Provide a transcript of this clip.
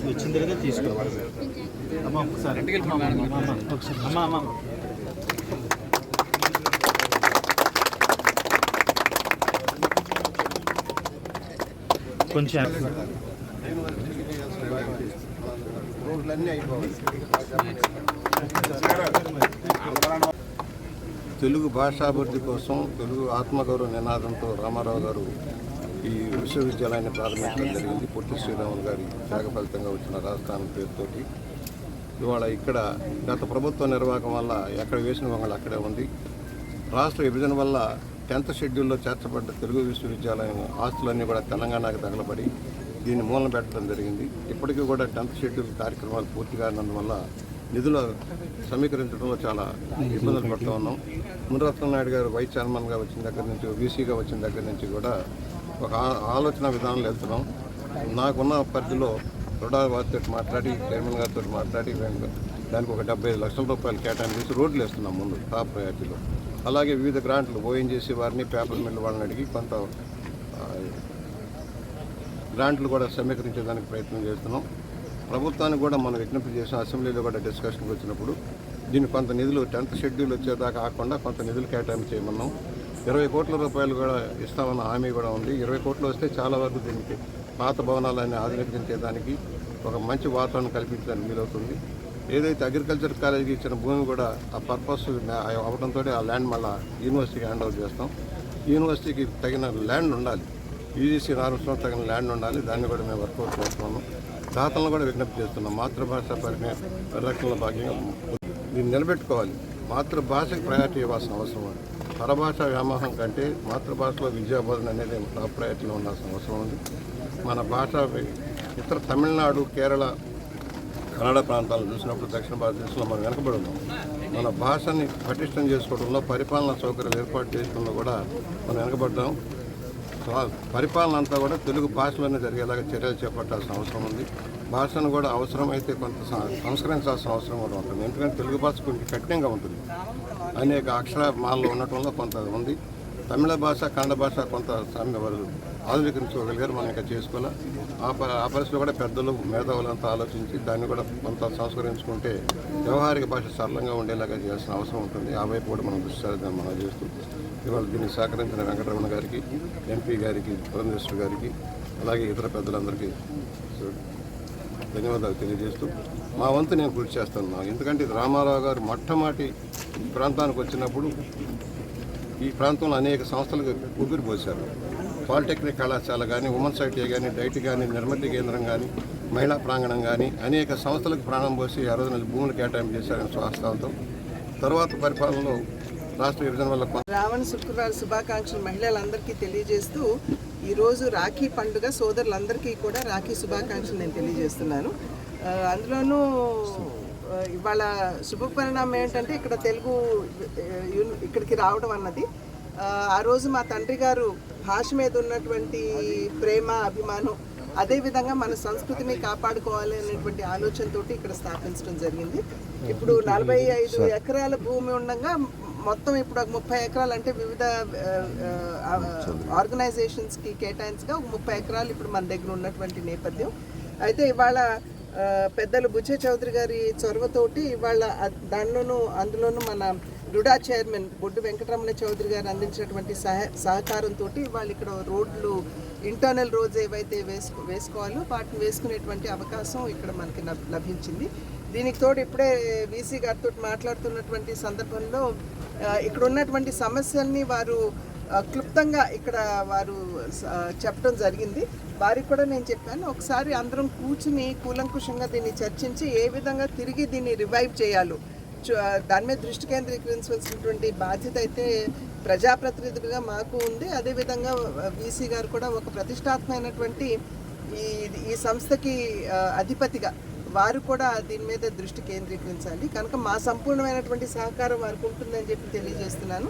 వచ్చిన తర్వాత తీసుకోవాలి అమ్మ ఒకసారి అమ్మ అమ్మ కొంచెం తెలుగు భాషాభివృద్ధి కోసం తెలుగు ఆత్మగౌరవ నినాదంతో రామారావు గారు ఈ విశ్వవిద్యాలయాన్ని ప్రారంభించడం జరిగింది. పొట్టి శ్రీరాములు గారి త్యాగ ఫలితంగా వచ్చిన రాజధాని పేరుతోటి. ఇవాళ ఇక్కడ గత ప్రభుత్వ నిర్వాహకం వల్ల ఎక్కడ వేసిన వంగలు అక్కడే ఉంది. రాష్ట్ర విభజన వల్ల 10th షెడ్యూల్లో చేర్చబడ్డ తెలుగు విశ్వవిద్యాలయం ఆస్తులన్నీ కూడా తెలంగాణకు తగలబడి దీన్ని మూలన పెట్టడం జరిగింది. ఇప్పటికీ కూడా 10th షెడ్యూల్ కార్యక్రమాలు పూర్తి కానందువల్ల నిధులు సమీకరించడంలో చాలా ఇబ్బందులు పడుతూ ఉన్నాం. మునిరత్న నాయుడు గారు వైస్ చైర్మన్గా వచ్చిన దగ్గర నుంచి, వీసీగా వచ్చిన దగ్గర నుంచి కూడా ఒక ఆలోచన విధానంలో వెళ్తున్నాం. నాకున్న పరిధిలో రుడావారితో మాట్లాడి, చైర్మన్ గారితో మాట్లాడి దానికి ఒక 75 లక్షల రూపాయలు కేటాయించి రోడ్లు వేస్తున్నాం ముందు టాప్ ప్రయారిటీలో. అలాగే వివిధ గ్రాంట్లు ఓఎన్జీసీ వారిని, పేపర్ మిల్లు వాళ్ళని అడిగి కొంత గ్రాంట్లు కూడా సమీకరించేదానికి ప్రయత్నం చేస్తున్నాం. ప్రభుత్వానికి కూడా మనం విజ్ఞప్తి చేసిన అసెంబ్లీలో కూడా డిస్కషన్కి వచ్చినప్పుడు దీన్ని కొంత నిధులు 10th షెడ్యూల్ వచ్చేదాకా కాకుండా కొంత నిధులు కేటాయింపు చేయమన్నాం. 20 కోట్ల రూపాయలు కూడా ఇస్తామన్న హామీ కూడా ఉంది. 20 కోట్లు వస్తే చాలా వరకు దీనికి పాత భవనాలన్నీ ఆధునీకరించేదానికి ఒక మంచి వాతావరణం కల్పించడానికి వీలవుతుంది. ఏదైతే అగ్రికల్చర్ కాలేజీకి ఇచ్చిన భూమి కూడా ఆ పర్పస్ అవడంతో ఆ ల్యాండ్ మళ్ళీ యూనివర్సిటీకి హ్యాండ్ ఓవర్ చేస్తాం. యూనివర్సిటీకి తగిన ల్యాండ్ ఉండాలి, యూజీసీ నార్మ్స్లో తగిన ల్యాండ్ ఉండాలి. దాన్ని కూడా మేము వర్కౌట్ చేస్తున్నాము. దాతలను కూడా విజ్ఞప్తి చేస్తున్నాం. మాతృభాష పరిరక్షణలో భాగంగా దీన్ని నిలబెట్టుకోవాలి. మాతృభాషకు ప్రయారిటీ ఇవ్వాల్సిన అవసరం ఉంది. పరభాష వ్యామోహం కంటే మాతృభాషలో విద్యాబోధన అనేది టాప్ ప్రయారిటీలో ఉండాల్సిన అవసరం ఉంది. మన భాష ఇతర తమిళనాడు, కేరళ, కన్నడ ప్రాంతాలను చూసినప్పుడు దక్షిణ భారతదేశంలో మనం వెనకబడి ఉన్నాం. మన భాషని పటిష్టం చేసుకోవడంలో, పరిపాలనా సౌకర్యాలు ఏర్పాటు చేసుకోవడంలో కూడా మనం వెనకబడ్డాం. పరిపాలన అంతా కూడా తెలుగు భాషలోనే జరిగేలాగా చర్యలు చేపట్టాల్సిన అవసరం ఉంది. భాషను కూడా అవసరమైతే కొంత సంస్కరించాల్సిన అవసరం కూడా ఉంటుంది. ఎందుకంటే తెలుగు భాష కొంచెం కఠినంగా ఉంటుంది. అనేక అక్షరమాలలో ఉండటంలో కొంత ఉంది. తమిళ భాష, కన్నడ భాష కొంత ఆధునీకరించుకోగలిగారు. మనం ఇంకా చేసుకోవాలి. ఆ పరిస్థితిలో కూడా పెద్దలు, మేధావులంతా ఆలోచించి దాన్ని కూడా కొంత సంస్కరించుకుంటే వ్యవహారిక భాష సరళంగా ఉండేలాగా చేయాల్సిన అవసరం ఉంటుంది. ఆ వైపు కూడా మనం దృష్టి సారిద్దాం మనం చేస్తూ ఇవాళ దీన్ని సహకరించిన వెంకటరమణ గారికి, ఎంపీ గారికి, పురంధేశ్వరి గారికి, అలాగే ఇతర పెద్దలందరికీ ధన్యవాదాలు తెలియజేస్తూ మా వంతు నేను కృషి చేస్తున్నాను. ఎందుకంటే ఇది రామారావు గారు మొట్టమొదటి ఈ ప్రాంతానికి వచ్చినప్పుడు ఈ ప్రాంతంలో అనేక సంస్థలకు ఊపిరి పోశారు. పాలిటెక్నిక్ కళాశాల కానీ, ఉమెన్స్ ఐటీ కానీ, డైట్ కానీ, నిర్మతి కేంద్రం కానీ, మహిళా ప్రాంగణం కానీ అనేక సంస్థలకు ప్రాణం పోసి ఆ రోజున భూములు కేటాయింపు చేశారని స్వాస్థాలతో. తర్వాత పరిపాలనలో రాష్ట్ర విభజన వల్ల రావణ శుక్రవారం శుభాకాంక్షలు మహిళలందరికీ తెలియజేస్తూ ఈరోజు రాఖీ పండుగ సోదరులందరికీ కూడా రాఖీ శుభాకాంక్షలు నేను తెలియజేస్తున్నాను. అందులోనూ ఇవాళ శుభ పరిణామం ఏంటంటే ఇక్కడ తెలుగు ఇక్కడికి రావడం అన్నది. ఆ రోజు మా తండ్రి గారు భాష మీద ఉన్నటువంటి ప్రేమ, అభిమానం, అదేవిధంగా మన సంస్కృతిని కాపాడుకోవాలి అనేటువంటి ఆలోచనతో ఇక్కడ స్థాపించడం జరిగింది. ఇప్పుడు 45 ఎకరాల భూమి ఉండగా మొత్తం ఇప్పుడు 30 ఎకరాలు అంటే వివిధ ఆర్గనైజేషన్స్కి కేటాయించగా 30 ఎకరాలు ఇప్పుడు మన దగ్గర ఉన్నటువంటి నేపథ్యం. అయితే ఇవాళ పెద్దలు బుచ్చే చౌదరి గారి చొరవతోటి ఇవాళ అందులోనూ మన రుడా చైర్మన్ బొడ్డు వెంకటరమణ చౌదరి గారు అందించినటువంటి సహకారంతో ఇవాళ ఇక్కడ రోడ్లు, ఇంటర్నల్ రోడ్స్ ఏవైతే వేసుకోవాలో వాటిని వేసుకునేటువంటి అవకాశం ఇక్కడ మనకి లభించింది. దీనికి తోడు ఇప్పుడే వీసీ గారితో మాట్లాడుతున్నటువంటి సందర్భంలో ఇక్కడ ఉన్నటువంటి సమస్యల్ని వారు క్లుప్తంగా ఇక్కడ వారు చెప్పడం జరిగింది. వారికి కూడా నేను చెప్పాను, ఒకసారి అందరం కూర్చుని కూలంకుషంగా దీన్ని చర్చించి ఏ విధంగా తిరిగి దీన్ని రివైవ్ చేయాలో, దాని మీద దృష్టి కేంద్రీకరించవలసినటువంటి బాధ్యత అయితే ప్రజాప్రతినిధులుగా మాకు ఉంది. అదేవిధంగా వీసీ గారు కూడా ఒక ప్రతిష్టాత్మకమైనటువంటి ఈ సంస్థకి అధిపతిగా వారు కూడా దీని మీద దృష్టి కేంద్రీకరించాలి. కనుక మా సంపూర్ణమైనటువంటి సహకారం వారికి ఉంటుందని చెప్పి తెలియజేస్తున్నాను.